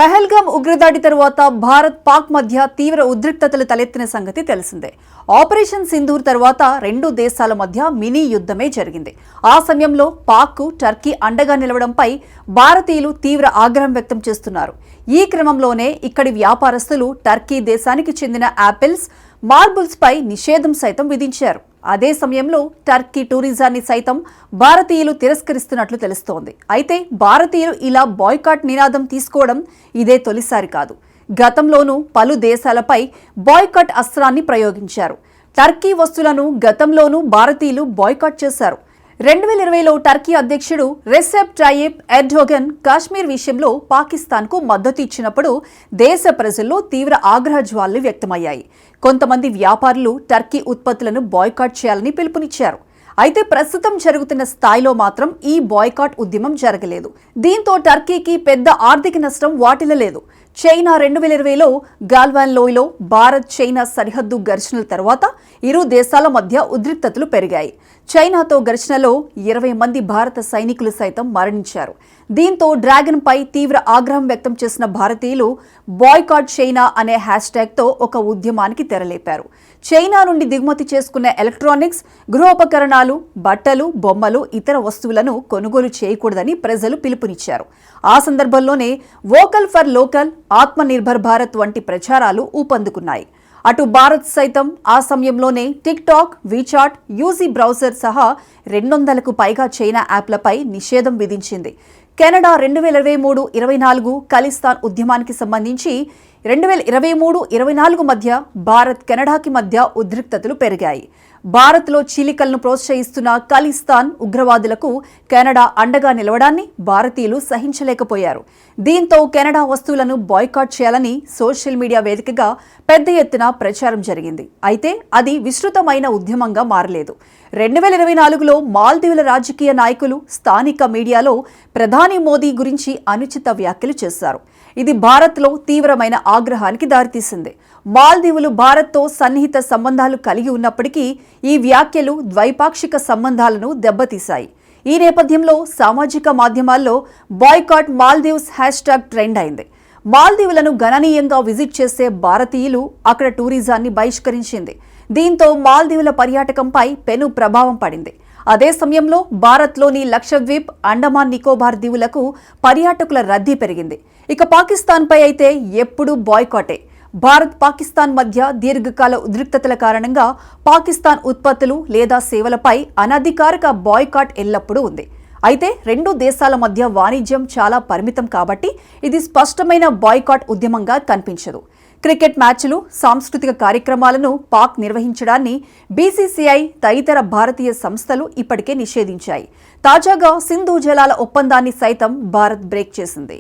పహల్గామ్ ఉగ్రదాడి తరువాత భారత్ పాక్ మధ్య తీవ్ర ఉద్రిక్తతలు తలెత్తిన సంగతి తెలిసిందే. ఆపరేషన్ సింధూర్ తర్వాత రెండు దేశాల మధ్య మినీ యుద్ధమే జరిగింది. ఆ సమయంలో పాక్ టర్కీ అండగా నిలవడంపై భారతీయులు తీవ్ర ఆగ్రహం వ్యక్తం చేస్తున్నారు. ఈ క్రమంలోనే ఇక్కడి వ్యాపారస్తులు టర్కీ దేశానికి చెందిన యాపిల్స్, మార్బుల్స్ పై నిషేధం సైతం విధించారు. అదే సమయంలో టర్కీ టూరిజాన్ని సైతం భారతీయులు తిరస్కరిస్తున్నట్లు తెలుస్తోంది. అయితే భారతీయులు ఇలా బాయ్కాట్ నినాదం తీసుకోవడం ఇదే తొలిసారి కాదు. గతంలోనూ పలు దేశాలపై బాయ్కాట్ అస్త్రాన్ని ప్రయోగించారు. టర్కీ వస్తువులను గతంలోనూ భారతీయులు బాయ్కాట్ చేశారు. 2020లో టర్కీ అధ్యక్షుడు రెసెప్ టాయిప్ ఎర్డోగన్ కాశ్మీర్ విషయంలో పాకిస్తాన్కు మద్దతు ఇచ్చినప్పుడు దేశ ప్రజల్లో తీవ్ర ఆగ్రహ జ్వాలలు వ్యక్తమయ్యాయి. కొంతమంది వ్యాపారులు టర్కీ ఉత్పత్తులను బాయ్కాట్ చేయాలని పిలుపునిచ్చారు. అయితే ప్రస్తుతం జరుగుతున్న స్థాయిలో మాత్రం ఈ బాయ్కాట్ ఉద్యమం జరగలేదు. దీంతో టర్కీకి పెద్ద ఆర్థిక నష్టం వాటిల్లలేదు. చైనా 2020లో గాల్వాన్ లోయలో భారత్ చైనా సరిహద్దు ఘర్షణల తర్వాత ఇరు దేశాల మధ్య ఉద్రిక్తతలు పెరిగాయి. చైనాతో ఘర్షణలో 20 మంది భారత సైనికులు సైతం మరణించారు. దీంతో డ్రాగన్ పై తీవ్ర ఆగ్రహం వ్యక్తం చేసిన భారతీయులు బాయ్కాట్ చైనా అనే హ్యాష్ట్యాగ్తో ఒక ఉద్యమానికి తెరలేపారు. చైనా నుండి దిగుమతి చేసుకున్న ఎలక్ట్రానిక్స్, గృహోపకరణాలు, బట్టలు, బొమ్మలు, ఇతర వస్తువులను కొనుగోలు చేయకూడదని ప్రజలు పిలుపునిచ్చారు. ఆ సందర్భంలోనే వోకల్ ఫర్ లోకల్, ఆత్మ నిర్భర్ భారత్ వంటి ప్రచారాలు ఊపందుకున్నాయి. అటు భారత్ సైతం ఆ సమయంలోనే tick talk, WeChat, UG browser సహా 200కు పైగా చైనా యాప్లపై నిషేధం విధించింది. కెనడా 2023-24 ఖలిస్తాన్ ఉద్యమానికి సంబంధించి 2023-24 మధ్య భారత్ కెనడాకి మధ్య ఉద్రిక్తతలు పెరిగాయి. భారత్లో చీలికలను ప్రోత్సహిస్తున్న ఖలిస్తాన్ ఉగ్రవాదులకు కెనడా అండగా నిలవడాన్ని భారతీయులు సహించలేకపోయారు. దీంతో కెనడా వస్తువులను బాయ్కాట్ చేయాలని సోషల్ మీడియా వేదికగా పెద్ద ఎత్తున ప్రచారం జరిగింది. అయితే అది విస్తృతమైన ఉద్యమంగా మారలేదు. 2024లో మాల్దీవుల రాజకీయ నాయకులు స్థానిక మీడియాలో ప్రధాని మోదీ గురించి అనుచిత వ్యాఖ్యలు చేశారు. ఇది భారత్లో తీవ్రమైన ఆగ్రహానికి దారితీసింది. మాల్దీవులు భారత్తో సన్నిహిత సంబంధాలు కలిగి ఉన్నప్పటికీ ఈ వ్యాఖ్యలు ద్వైపాక్షిక సంబంధాలను దెబ్బతీశాయి. ఈ నేపథ్యంలో సామాజిక మాధ్యమాల్లో బాయ్కాట్ మాల్దీవ్స్ హ్యాష్ట్యాగ్ ట్రెండ్ అయింది. మాల్దీవులను గణనీయంగా విజిట్ చేసే భారతీయులు అక్కడ టూరిజాన్ని బహిష్కరించింది. దీంతో మాల్దీవుల పర్యాటకంపై పెను ప్రభావం పడింది. అదే సమయంలో భారత్లోని లక్షద్వీప్, అండమాన్ నికోబార్ దీవులకు పర్యాటకుల రద్దీ పెరిగింది. ఇక పాకిస్తాన్పై అయితే ఎప్పుడూ బాయ్కాటే. భారత్, పాకిస్తాన్ మధ్య దీర్ఘకాల ఉద్రిక్తతల కారణంగా పాకిస్తాన్ ఉత్పత్తులు లేదా సేవలపై అనధికారిక బాయ్కాట్ ఎల్లప్పుడూ ఉంది. అయితే రెండు దేశాల మధ్య వాణిజ్యం చాలా పరిమితం కాబట్టి ఇది స్పష్టమైన బాయ్కాట్ ఉద్యమంగా కనిపించదు. క్రికెట్ మ్యాచ్లు, సాంస్కృతిక కార్యక్రమాలను పాక్ నిర్వహించడాన్ని బీసీసీఐ తదితర భారతీయ సంస్థలు ఇప్పటికే నిషేధించాయి. తాజాగా సింధు జలాల ఒప్పందాన్ని సైతం భారత్ బ్రేక్ చేసింది.